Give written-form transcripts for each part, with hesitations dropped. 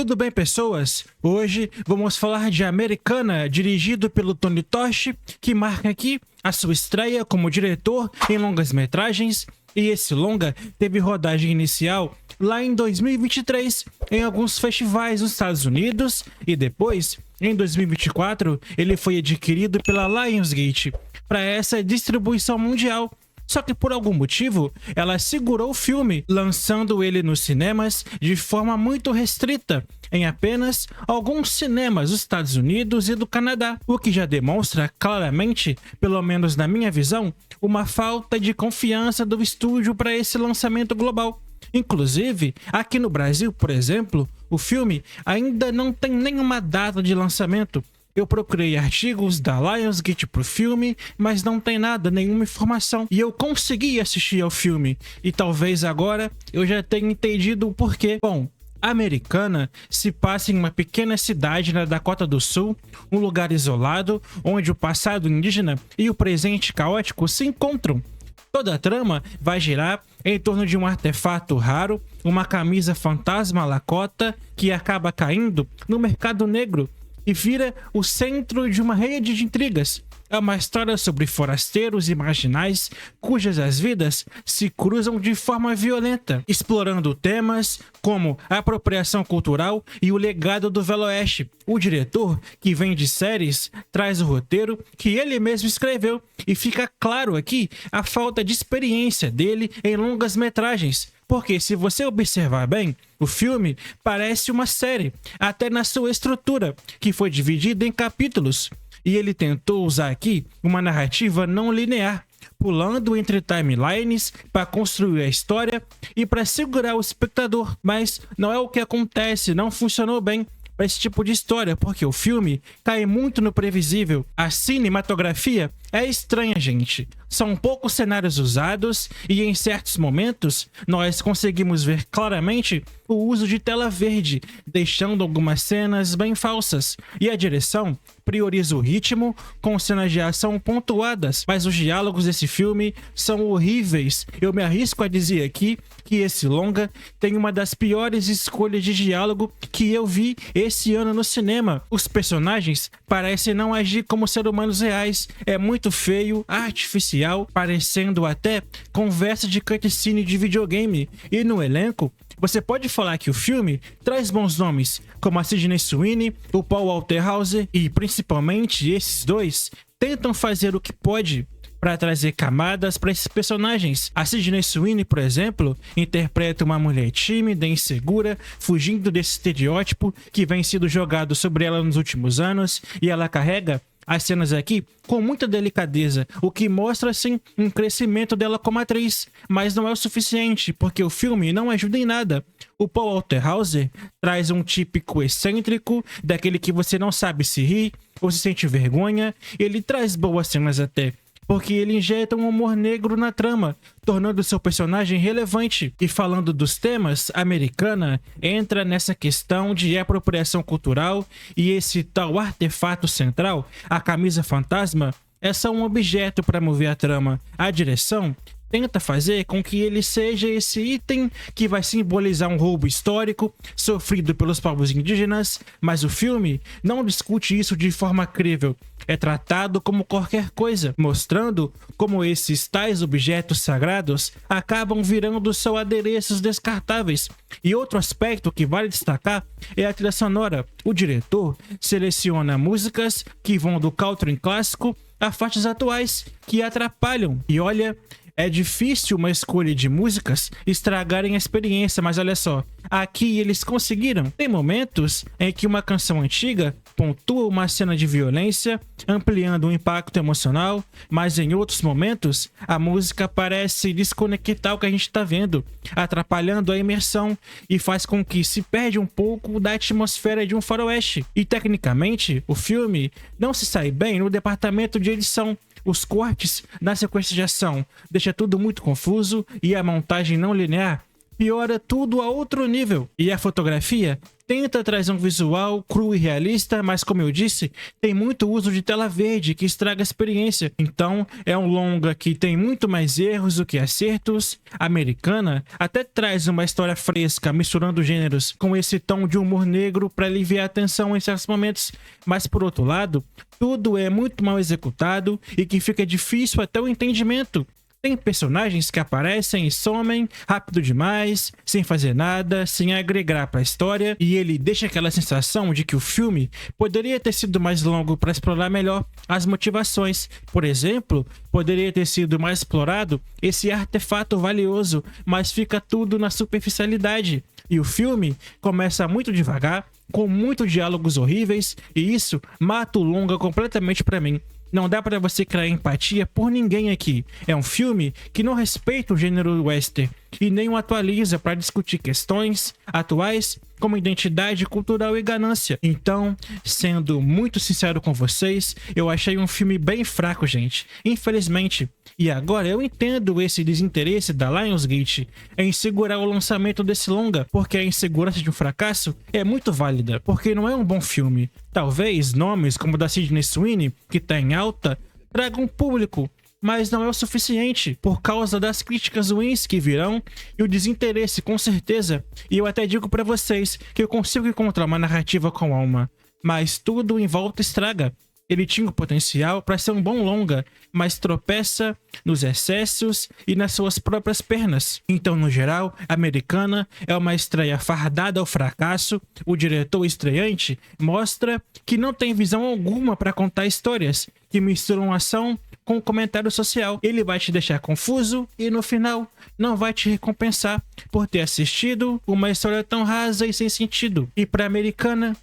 Tudo bem, pessoas? Hoje vamos falar de Americana, dirigido pelo Tony Tosh, que marca aqui a sua estreia como diretor em longas-metragens, e esse longa teve rodagem inicial lá em 2023 em alguns festivais nos Estados Unidos e depois, em 2024, ele foi adquirido pela Lionsgate para essa distribuição mundial. Só que por algum motivo, ela segurou o filme, lançando ele nos cinemas de forma muito restrita, em apenas alguns cinemas dos Estados Unidos e do Canadá, o que já demonstra claramente, pelo menos na minha visão, uma falta de confiança do estúdio para esse lançamento global. Inclusive, aqui no Brasil, por exemplo, o filme ainda não tem nenhuma data de lançamento. Eu procurei artigos da Lionsgate pro filme, mas não tem nada, nenhuma informação. E eu consegui assistir ao filme, e talvez agora eu já tenha entendido o porquê. Bom, Americana se passa em uma pequena cidade na Dakota do Sul, um lugar isolado, onde o passado indígena e o presente caótico se encontram. Toda a trama vai girar em torno de um artefato raro, uma camisa fantasma Lakota, que acaba caindo no mercado negro e vira o centro de uma rede de intrigas. É uma história sobre forasteiros e marginais cujas as vidas se cruzam de forma violenta, explorando temas como a apropriação cultural e o legado do Velho Oeste. O diretor, que vem de séries, traz o roteiro que ele mesmo escreveu, e fica claro aqui a falta de experiência dele em longas metragens. Porque se você observar bem, o filme parece uma série, até na sua estrutura, que foi dividida em capítulos. E ele tentou usar aqui uma narrativa não linear, pulando entre timelines para construir a história e para segurar o espectador. Mas não é o que acontece, não funcionou bem para esse tipo de história, porque o filme cai muito no previsível. A cinematografia é estranha, gente. São poucos cenários usados e em certos momentos nós conseguimos ver claramente o uso de tela verde, deixando algumas cenas bem falsas. E a direção prioriza o ritmo com cenas de ação pontuadas, mas os diálogos desse filme são horríveis. Eu me arrisco a dizer aqui que esse longa tem uma das piores escolhas de diálogo que eu vi esse ano no cinema. Os personagens parecem não agir como seres humanos reais. É muito feio, artificial, parecendo até conversa de cutscene de videogame. E no elenco, você pode falar que o filme traz bons nomes, como a Sydney Sweeney, o Paul Walter Hauser, e principalmente esses dois tentam fazer o que pode para trazer camadas para esses personagens. A Sydney Sweeney, por exemplo, interpreta uma mulher tímida e insegura, fugindo desse estereótipo que vem sendo jogado sobre ela nos últimos anos, e ela carrega as cenas aqui com muita delicadeza, o que mostra sim um crescimento dela como atriz, mas não é o suficiente, porque o filme não ajuda em nada. O Paul Walter Hauser traz um típico excêntrico, daquele que você não sabe se ri ou se sente vergonha. Ele traz boas cenas até, porque ele injeta um humor negro na trama, tornando seu personagem relevante. E falando dos temas, Americana entra nessa questão de apropriação cultural, e esse tal artefato central, a camisa fantasma, é só um objeto para mover a trama. A direção tenta fazer com que ele seja esse item que vai simbolizar um roubo histórico sofrido pelos povos indígenas, mas o filme não discute isso de forma crível. É tratado como qualquer coisa, mostrando como esses tais objetos sagrados acabam virando só adereços descartáveis. E outro aspecto que vale destacar é a trilha sonora. O diretor seleciona músicas que vão do country clássico a faixas atuais que atrapalham. E olha, é difícil uma escolha de músicas estragarem a experiência, mas olha só, aqui eles conseguiram. Tem momentos em que uma canção antiga pontua uma cena de violência, ampliando o impacto emocional, mas em outros momentos a música parece desconectar o que a gente está vendo, atrapalhando a imersão, e faz com que se perde um pouco da atmosfera de um faroeste. E tecnicamente, o filme não se sai bem no departamento de edição. Os cortes na sequência de ação deixa tudo muito confuso, e a montagem não linear piora tudo a outro nível. E a fotografia tenta trazer um visual cru e realista, mas como eu disse, tem muito uso de tela verde que estraga a experiência. Então é um longa que tem muito mais erros do que acertos. Americana até traz uma história fresca, misturando gêneros com esse tom de humor negro para aliviar a tensão em certos momentos, mas por outro lado, tudo é muito mal executado e que fica difícil até o entendimento. Tem personagens que aparecem e somem rápido demais, sem fazer nada, sem agregar para a história, e ele deixa aquela sensação de que o filme poderia ter sido mais longo para explorar melhor as motivações. Por exemplo, poderia ter sido mais explorado esse artefato valioso, mas fica tudo na superficialidade. E o filme começa muito devagar, com muitos diálogos horríveis, e isso mata o longa completamente para mim. Não dá pra você criar empatia por ninguém aqui. É um filme que não respeita o gênero western e nem o atualiza para discutir questões atuais como identidade cultural e ganância. Então, sendo muito sincero com vocês, eu achei um filme bem fraco, gente. Infelizmente. E agora eu entendo esse desinteresse da Lionsgate em segurar o lançamento desse longa, porque a insegurança de um fracasso é muito válida, porque não é um bom filme. Talvez nomes como o da Sydney Sweeney, que tá em alta, tragam público, mas não é o suficiente por causa das críticas ruins que virão e o desinteresse, com certeza. E eu até digo pra vocês que eu consigo encontrar uma narrativa com alma, mas tudo em volta estraga. Ele tinha o potencial para ser um bom longa, mas tropeça nos excessos e nas suas próprias pernas. Então, no geral, Americana é uma estreia fardada ao fracasso. O diretor estreante mostra que não tem visão alguma para contar histórias que misturam ação com comentário social. Ele vai te deixar confuso e, no final, não vai te recompensar por ter assistido uma história tão rasa e sem sentido. E para Americana,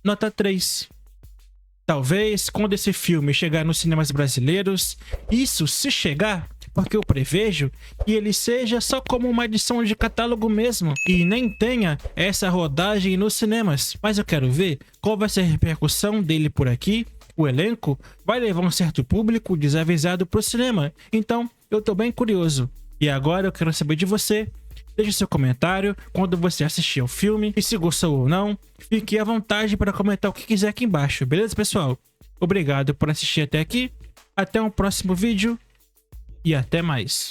nota 3. Talvez, quando esse filme chegar nos cinemas brasileiros, isso se chegar, porque eu prevejo que ele seja só como uma edição de catálogo mesmo, e nem tenha essa rodagem nos cinemas. Mas eu quero ver qual vai ser a repercussão dele por aqui. O elenco vai levar um certo público desavisado pro cinema, então eu tô bem curioso. E agora eu quero saber de você. Deixe seu comentário quando você assistir ao filme e se gostou ou não. Fique à vontade para comentar o que quiser aqui embaixo, beleza, pessoal? Obrigado por assistir até aqui. Até um próximo vídeo e até mais.